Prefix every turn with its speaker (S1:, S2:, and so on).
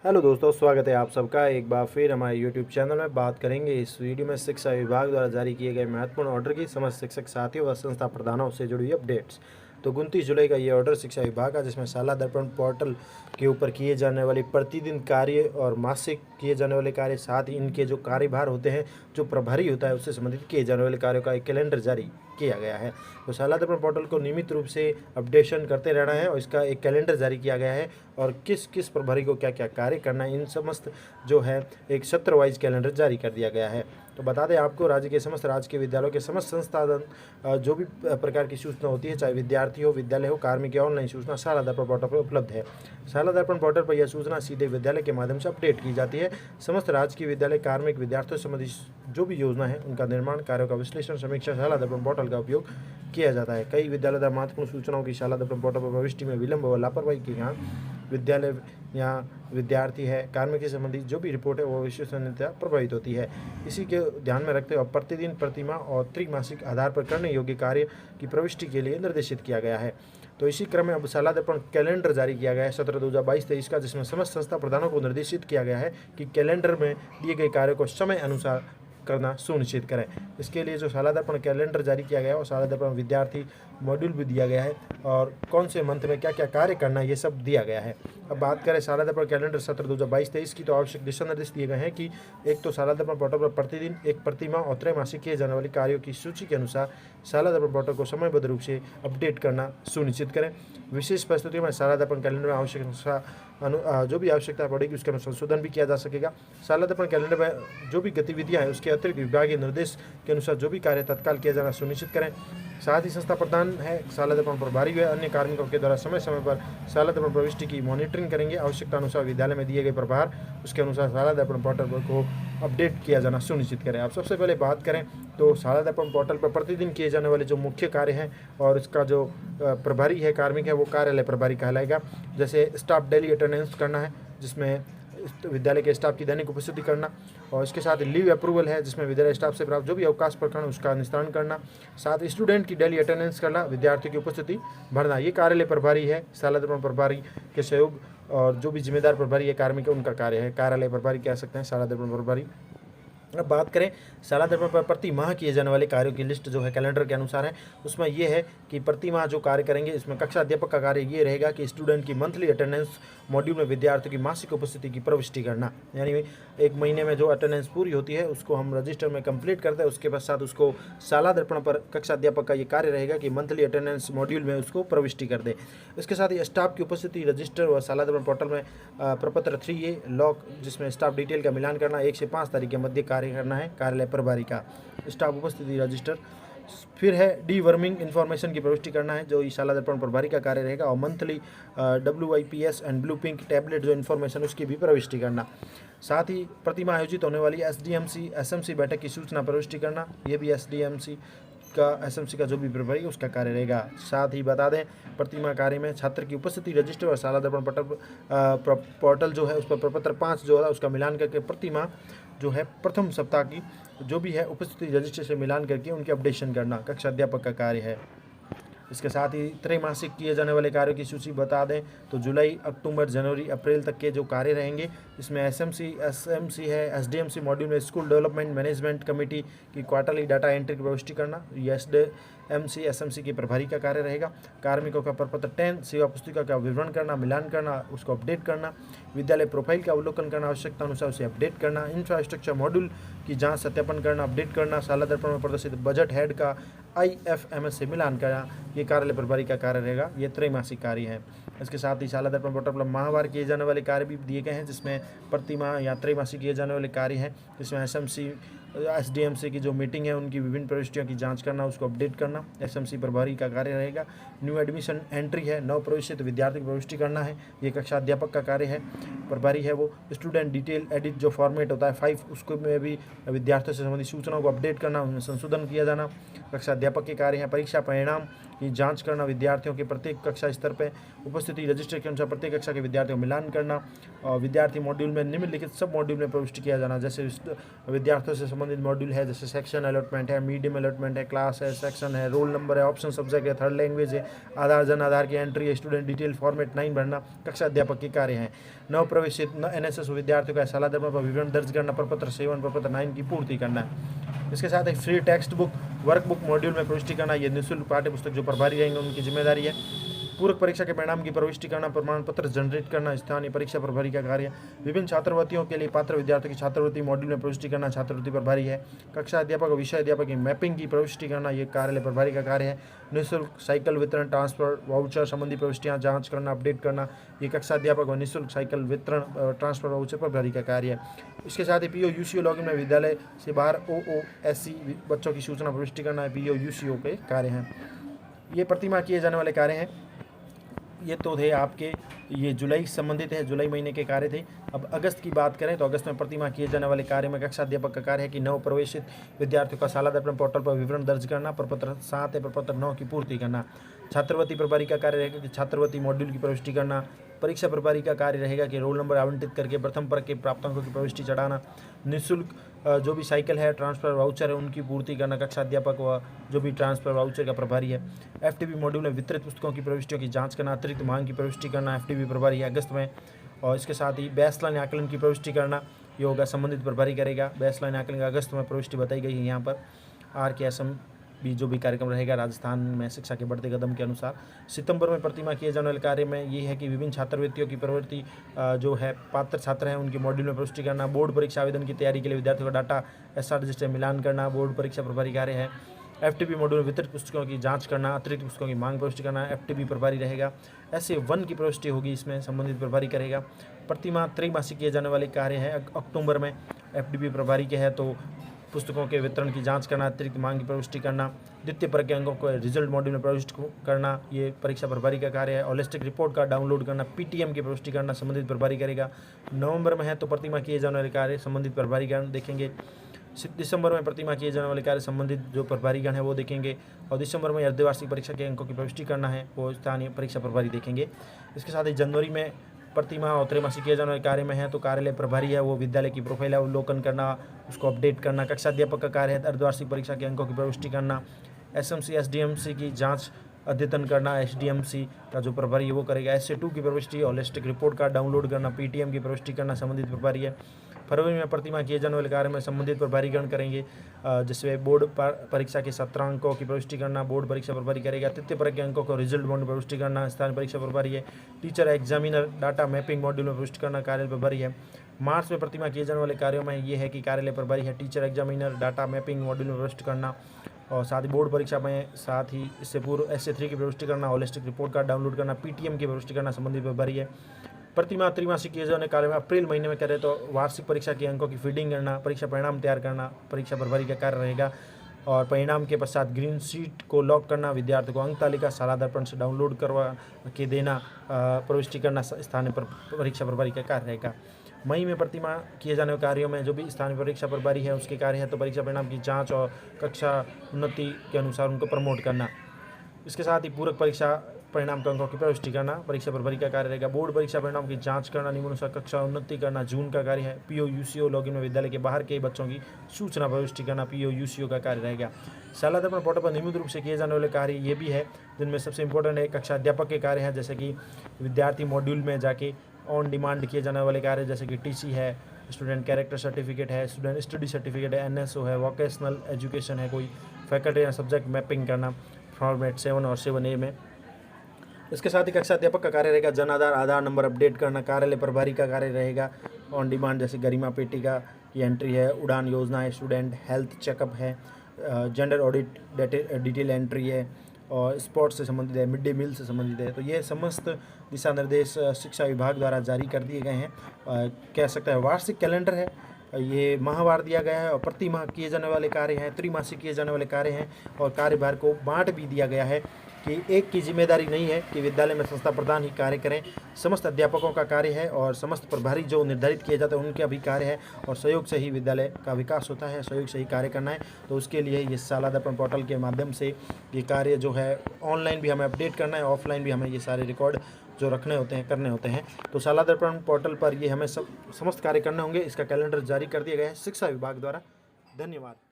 S1: Hello दोस्तों, स्वागत है आप सबका एक बार फिर हमारे यूट्यूब चैनल में। बात करेंगे इस वीडियो में शिक्षा विभाग द्वारा जारी किए गए महत्वपूर्ण ऑर्डर की समस्त शिक्षक साथियों व संस्था प्रधानों से जुड़ी अपडेट्स। तो 29 जुलाई का ये ऑर्डर शिक्षा विभाग का, जिसमें शाला दर्पण पोर्टल के ऊपर किए जाने वाले प्रतिदिन कार्य और मासिक किए जाने वाले कार्य, साथ ही इनके जो कार्यभार होते हैं, जो प्रभारी होता है, उससे संबंधित किए जाने वाले कार्यों का एक कैलेंडर जारी किया गया है। तो शाला दर्पण पोर्टल को नियमित रूप से अपडेशन करते रहना है और इसका एक कैलेंडर जारी किया गया है और किस किस प्रभारी को क्या क्या कार्य करना है, इन समस्त जो है एक सत्र वाइज कैलेंडर जारी कर दिया गया है। तो बता दें आपको, राज्य के समस्त राजकीय विद्यालयों के समस्त संस्थान जो भी प्रकार की सूचना होती है, चाहे विद्यार्थी हो, विद्यालय हो, कार्मिक या ऑनलाइन सूचना शाला दर्पण पोर्टल पर उपलब्ध है। शाला दर्पण पोर्टल पर यह सूचना सीधे विद्यालय के माध्यम से अपडेट की जाती है। समस्त राजकीय विद्यालय, कार्मिक, विद्यार्थियों संबंधी जो भी योजना है, उनका निर्माण कार्यों का विश्लेषण, समीक्षा शाला दर्पण पोर्टल का उपयोग किया जाता है। कई विद्यालय द्वारा महत्वपूर्ण सूचनाओं की शाला दर्पण पोर्टल पर प्रविष्टि में विलंब व लापरवाही के यहाँ विद्यालय या विद्यार्थी है, कार्मिक से संबंधित जो भी रिपोर्ट है, वो विश्वसनीयता प्रभावित होती है। इसी के ध्यान में रखते हुए प्रतिदिन, प्रतिमा और त्रैमासिक आधार पर करने योग्य कार्य की प्रविष्टि के लिए निर्देशित किया गया है। तो इसी क्रम में अब शाला दर्पण कैलेंडर जारी किया गया है सत्र 2022-23 का, जिसमें समस्त संस्था प्रधानों को निर्देशित किया गया है कि कैलेंडर में दिए गए कार्यों को समय अनुसार करना सुनिश्चित करें। इसके लिए जो शाला दर्पण कैलेंडर जारी किया गया है और शाला दर्पण विद्यार्थी मॉड्यूल भी दिया गया है और कौन से मंथ में क्या क्या कार्य करना है, ये सब दिया गया है। अब बात करें शाला दर्पण कैलेंडर सत्र 2022-23 की, तो आवश्यक दिशा निर्देश दिए गए हैं कि एक तो शाला दर्पण पोर्टल पर प्रतिदिन एक प्रतिमा और त्रैमासिक किए जाने वाले कार्यों की सूची के अनुसार शाला दर्पण पोर्टल को समयबद्ध रूप से अपडेट करना सुनिश्चित करें। विशेष परिस्थितियों में शाला दर्पण कैलेंडर में आवश्यक जो भी आवश्यकता पड़ेगी उसके अनुसार संशोधन भी किया जा सकेगा। शाला दर्पण कैलेंडर में जो भी गतिविधियां हैं, उसके अतिरिक्त विभागीय निर्देश के अनुसार जो भी कार्य तत्काल किया जाना सुनिश्चित करें। साथ ही संस्था प्रधान है, शाला दर्पण प्रभारी व अन्य कार्मिकों के द्वारा समय समय पर शाला दर्पण प्रविष्टि की मॉनिटरिंग करेंगे। आवश्यकता अनुसार विद्यालय में दिए गए प्रभार, उसके अनुसार शाला दर्पण पोर्टल को अपडेट किया जाना सुनिश्चित करें। आप सबसे पहले बात करें तो शाला दर्पण पोर्टल पर प्रतिदिन किए जाने वाले जो मुख्य कार्य हैं और इसका जो प्रभारी है, कार्मिक है, वो कार्यालय प्रभारी कहलाएगा। जैसे स्टाफ डेली अटेंडेंस करना है, जिसमें विद्यालय के स्टाफ की दैनिक उपस्थिति करना, और इसके साथ लीव अप्रूवल है, जिसमें विद्यालय स्टाफ से प्राप्त जो भी अवकाश प्रकरण उसका निस्तारण करना। साथ ही स्टूडेंट की डेली अटेंडेंस करना, विद्यार्थी की उपस्थिति भरना। ये कार्यालय प्रभारी है, शाला दर्पण प्रभारी के सहयोग और जो भी जिम्मेदार प्रभारी है कार्मिक है, उनका कार्य है, कार्यालय प्रभारी कह सकते हैं, शाला दर्पण प्रभारी। अब बात करें शाला दर्पण पर प्रति माह किए जाने वाले कार्यों की लिस्ट जो है कैलेंडर के अनुसार है, उसमें यह है कि प्रति माह जो कार्य करेंगे, इसमें कक्षा अध्यापक का कार्य ये रहेगा कि स्टूडेंट की मंथली अटेंडेंस मॉड्यूल में विद्यार्थियों की मासिक उपस्थिति की प्रविष्टि करना। यानी एक महीने में जो अटेंडेंस पूरी होती है उसको हम रजिस्टर में कंप्लीट करते हैं, उसके पश्चात उसको शाला दर्पण पर कक्षा अध्यापक का ये कार्य रहेगा कि मंथली अटेंडेंस मॉड्यूल में उसको प्रविष्टि कर दे। इसके साथ ही स्टाफ की उपस्थिति रजिस्टर व शाला दर्पण पोर्टल में प्रपत्र 3A लॉक, जिसमें स्टाफ डिटेल का मिलान करना, 1 से 5 तारीख के मध्य कार्य करना है कार्यालय प्रभारी का स्टाफ उपस्थिति रजिस्टर। फिर है डीवर्मिंग इन्फॉर्मेशन की प्रविष्टि करना है, जो शाला दर्पण प्रभारी का कार्य रहेगा, और monthly WIPS and blue pink tablet जो इन्फॉर्मेशन उसकी भी प्रविष्टि करना। साथ ही प्रतिमा आयोजित होने वाली SDMC SMC बैठक की सूचना प्रविष्टि करना, ये भी SDMC का SMC का जो भी प्रभारी है उसका कार्य रहेगा। साथ ही बता दें प्रतिमा कार्य में छात्र की उपस्थिति रजिस्टर और शाला दर्पण पोर्टल जो है उस पर प्रपत्र 5 जो है उसका मिलान करके प्रतिमा जो है प्रथम सप्ताह की जो भी है उपस्थिति रजिस्टर से मिलान करके उनकी अपडेशन करना कक्षा अध्यापक का कार्य है। इसके साथ ही त्रैमासिक किए जाने वाले कार्यों की सूची बता दें तो जुलाई, अक्टूबर, जनवरी, अप्रैल तक के जो कार्य रहेंगे, इसमें SMC है, SDMC मॉड्यूल में स्कूल डेवलपमेंट मैनेजमेंट कमेटी की क्वार्टरली डाटा एंट्री की प्रविष्टि करना, SDMC SMC के प्रभारी का कार्य रहेगा। कार्मिकों का प्रपत्र 10 सेवा पुस्तिका का विवरण करना, मिलान करना, उसको अपडेट करना, विद्यालय प्रोफाइल का अवलोकन करना, आवश्यकता अनुसार उसे अपडेट करना, इंफ्रास्ट्रक्चर मॉड्यूल की जांच सत्यापन करना, अपडेट करना, शाला दर्पण में प्रदर्शित बजट हेड का IFMS से मिलान करना, ये कार्यालय प्रभारी का कार्य रहेगा। ये त्रैमासिक कार्य है। इसके साथ ही शाला दर्पण पोर्टल पर माहवार किए जाने वाले कार्य भी दिए गए हैं, जिसमें प्रति माह या त्रैमासिक किए जाने वाले कार्य हैं, जिसमें SMC SDMC की जो मीटिंग है उनकी विभिन्न प्रविष्टियों की जांच करना, उसको अपडेट करना, SMC प्रभारी का कार्य रहेगा। न्यू एडमिशन एंट्री है, नव प्रवेशित विद्यार्थी की प्रविष्टि करना है, ये कक्षा अध्यापक का कार्य है, प्रभारी है वो। स्टूडेंट डिटेल एडिट जो फॉर्मेट होता है 5, उसको में भी विद्यार्थियों से संबंधित सूचनाओं को अपडेट करना, उनमें संशोधन किया जाना, कक्षा अध्यापक के कार्य है। परीक्षा परिणाम की जांच करना, विद्यार्थियों के प्रत्येक कक्षा स्तर पर उपस्थिति रजिस्टर के अनुसार प्रत्येक कक्षा के विद्यार्थियों को मिलान करना, और विद्यार्थी मॉड्यूल में निम्नलिखित सब मॉड्यूल में प्रविष्टि किया जाना, जैसे विद्यार्थियों से संबंधित मॉड्यूल है, जैसे सेक्शन अलॉटमेंट है, मीडियम अलॉटमेंट है, क्लास है, सेक्शन है, रोल नंबर है, ऑप्शन सब्जेक्ट है, थर्ड लैंग्वेज है, आधार जन आधार की एंट्री है, स्टूडेंट डिटेल फॉर्मेट 9 भरना, कक्षा अध्यापक के कार्य हैं। नव प्रवेशित NSS विद्यार्थियों का साला दर्पण पर विवरण दर्ज करना, प्रपत्र 7 प्रपत्र 9 की पूर्ति करना है। इसके साथ एक free text book workbook module में प्रविष्टि करना, ये निःशुल्क पाठ्य पुस्तक जो प्रभारी रहेंगे उनकी जिम्मेदारी है। पूरक परीक्षा के परिणाम की प्रविष्टि करना, प्रमाण पत्र जनरेट करना स्थानीय परीक्षा प्रभारी का कार्य। विभिन्न छात्रवृत्तियों के लिए पात्र विद्यार्थियों की छात्रवृत्ति मॉड्यूल में प्रविष्टि करना छात्रवृत्ति प्रभारी है। कक्षा अध्यापक और विषय अध्यापक की मैपिंग की प्रविष्टि करना ये कार्यालय प्रभारी का कार्य है। निःशुल्क साइकिल वितरण, ट्रांसफर, वाउचर संबंधी प्रविष्टियां जांच करना, अपडेट करना ये कक्षा अध्यापक और निःशुल्क साइकिल वितरण, ट्रांसफर, वाउचर प्रभारी का कार्य है। इसके साथ ही PO UCO लॉगिन में विद्यालय से बाहर OOSC बच्चों की सूचना प्रविष्टि करना है PO UCO के कार्य हैं। ये प्रतिमाह किए जाने वाले कार्य हैं। ये तो थे आपके, ये जुलाई से संबंधित है, जुलाई महीने के कार्य थे। अब अगस्त की बात करें तो अगस्त में प्रतिमाह किए जाने वाले कार्य में कक्षा अध्यापक का कार्य है कि नव प्रवेशित विद्यार्थियों का साला दर्पण पोर्टल पर विवरण दर्ज करना, प्रपत्र 7 है प्रपत्र 9 की पूर्ति करना। छात्रवृत्ति प्रभारी का कार्य रहेगा कि छात्रवृत्ति मॉड्यूल की प्रविष्टि करना। परीक्षा प्रभारी का कार्य रहेगा कि रोल नंबर आवंटित करके प्रथम वर्ग के प्राप्तांकों की प्रविष्टि चढ़ाना। निःशुल्क जो भी साइकिल है, ट्रांसफर वाउचर है, उनकी पूर्ति करना कक्षा अध्यापक व जो भी ट्रांसफर वाउचर का प्रभारी है। FTP मॉड्यूल में वितरित पुस्तकों की प्रविष्टियों की जांच करना, अतिरिक्त मांग की प्रविष्टि करना FTP प्रभारी है अगस्त में। और इसके साथ ही बेसलाइन आकलन की प्रविष्टि करना ये होगा संबंधित प्रभारी करेगा। बेसलाइन आकलन का अगस्त में प्रविष्टि बताई गई है यहाँ पर। RKSM भी जो भी कार्यक्रम रहेगा राजस्थान में शिक्षा के बढ़ते कदम के अनुसार। सितंबर में प्रतिमाह किए जाने वाले कार्य में ये है कि विभिन्न छात्रवृत्तियों की प्रवृत्ति जो है पात्र छात्र हैं उनके मॉड्यूल में प्रविष्टि करना। बोर्ड परीक्षा आवेदन की तैयारी के लिए विद्यार्थियों का डाटा SR रजिस्टर मिलान करना बोर्ड परीक्षा प्रभारी कार्य है। FTP मॉड्यूल में वितरित पुस्तकों की जांच करना, अतिरिक्त पुस्तकों की मांग प्रविष्टि करना FTP प्रभारी रहेगा। SA1 की प्रविष्टि होगी, इसमें संबंधित प्रभारी करेगा। प्रतिमाह त्रैमासिक किए जाने वाले कार्य हैं। अक्टूबर में FTP प्रभारी के है तो पुस्तकों के वितरण की जांच करना, अतिरिक्त मांग की प्रविष्टि करना, द्वितीय वर्ग के अंकों को रिजल्ट मॉड्यूल में प्रविष्ट करना ये परीक्षा प्रभारी का कार्य है। होलिस्टिक रिपोर्ट का डाउनलोड करना, PTM की प्रविष्टि करना संबंधित प्रभारी करेगा। नवंबर में है तो प्रतिमाह किए जाने वाले कार्य संबंधित प्रभारीगण देखेंगे। दिसंबर में प्रतिमाह किए जाने वाले कार्य संबंधित जो प्रभारीगण है वो देखेंगे। और दिसंबर में अर्धवार्षिक परीक्षा के अंकों की प्रविष्टि करना है वो स्थानीय परीक्षा प्रभारी देखेंगे। इसके साथ ही जनवरी में प्रतिमाह और त्रैमासिक किए जाने वाले कार्य में है तो कार्यालय प्रभारी है वो विद्यालय की प्रोफाइल अवलोकन करना, उसको अपडेट करना। कक्षा अध्यापक का कार्य है अर्धवार्षिक परीक्षा के अंकों की प्रविष्टि करना। SMC SDMC की जांच अद्यतन करना, SDMC का जो प्रभारी है वो करेगा। SA2 की प्रविष्टि, होलिस्टिक रिपोर्ट का डाउनलोड करना, PTM की प्रविष्टि करना संबंधित प्रभारी है। फरवरी में प्रतिमाह किए जाने वाले कार्य में संबंधित प्रभारीगण करेंगे, जिसमें बोर्ड परीक्षा के 17 अंकों की प्रविष्टि करना बोर्ड परीक्षा प्रभारी करेगा। तृतीय वर्ग के अंकों को रिजल्ट मॉड्यूल में प्रविष्टि करना स्थानीय परीक्षा प्रभारी है। Teacher examiner data mapping module में प्रविष्टि करना कार्यालय प्रभारी है। मार्च में प्रतिमाह किए जाने वाले कार्यों में ये है कि कार्यालय प्रभारी है teacher examiner data mapping module में प्रविष्ट करना और साथ ही बोर्ड परीक्षा में साथ ही इससे पूर्व SA3 की प्रविष्टि करना, होलिस्टिक रिपोर्ट कार्ड डाउनलोड करना, PTM की प्रविष्टि करना संबंधित प्रभारी है। प्रतिमाह त्रैमासिक किए जाने कार्य में अप्रैल महीने में करें तो वार्षिक परीक्षा के अंकों की फीडिंग करना, परीक्षा परिणाम तैयार करना परीक्षा प्रभारी का कार्य रहेगा। और परिणाम के पश्चात ग्रीन शीट को लॉक करना, विद्यार्थी को अंक तालिका साला दर्पण से डाउनलोड करवा के देना, प्रविष्टि करना स्थानीय परीक्षा प्रभारी का कार्य रहेगा। मई में प्रतिमाह किए जाने वाले कार्यों में जो भी स्थानीय परीक्षा प्रभारी है उसके कार्य है तो परीक्षा परिणाम की जांच और कक्षा उन्नति के अनुसार उनको प्रमोट करना। इसके साथ ही पूरक परीक्षा परिणाम के अंकों की प्रविष्टि करना परीक्षा प्रभारी का कार्य रहेगा। बोर्ड परीक्षा परिणाम की जांच करना, निम्नानुसार कक्षा उन्नति करना जून का कार्य है। PO UCO लॉगिन में विद्यालय के बाहर के बच्चों की सूचना प्रविष्टि करना PO UCO का कार्य रहेगा। साला दर्पण पोर्टल पर नियमित रूप से किए जाने वाले कार्य ये भी है जिनमें सबसे इंपॉर्टेंट है कक्षा अध्यापक के कार्य हैं, जैसे कि विद्यार्थी मॉड्यूल में जाके ऑन डिमांड किए जाने वाले कार्य जैसे कि TC है, स्टूडेंट कैरेक्टर सर्टिफिकेट है, स्टूडेंट स्टडी सर्टिफिकेट है, NSO है, वोकेशनल एजुकेशन है, कोई फैकल्टी या सब्जेक्ट मैपिंग करना फॉर्मेट 7 और 7A में। इसके साथ ही कक्षा अध्यापक का कार्य रहेगा जन आधार नंबर अपडेट करना। कार्यालय प्रभारी का कार्य रहेगा ऑन डिमांड जैसे गरिमा पेटिका की एंट्री है, उड़ान योजना है, स्टूडेंट हेल्थ चेकअप है, जेंडर ऑडिट डिटेल एंट्री है और स्पोर्ट्स से संबंधित है, मिड डे मील से संबंधित है। तो ये समस्त दिशा निर्देश शिक्षा विभाग द्वारा जारी कर दिए गए हैं। कह सकते हैं वार्षिक कैलेंडर है, ये माहवार दिया गया है और प्रति माह किए जाने वाले कार्य हैं, त्रैमासिक किए जाने वाले कार्य हैं और कार्यभार को बांट भी दिया गया है कि एक की जिम्मेदारी नहीं है कि विद्यालय में संस्था प्रधान ही कार्य करें, समस्त अध्यापकों का कार्य है और समस्त प्रभारी जो निर्धारित किए जाते हैं उनका भी कार्य है और सहयोग से ही विद्यालय का विकास होता है, सहयोग से ही कार्य करना है। तो उसके लिए ये साला दर्पण पोर्टल के माध्यम से ये कार्य जो है ऑनलाइन भी हमें अपडेट करना है, ऑफलाइन भी हमें ये सारे रिकॉर्ड जो रखने होते हैं करने होते हैं। तो साला दर्पण पोर्टल पर ये हमें समस्त कार्य करने होंगे। इसका कैलेंडर जारी कर दिया गया है शिक्षा विभाग द्वारा। धन्यवाद।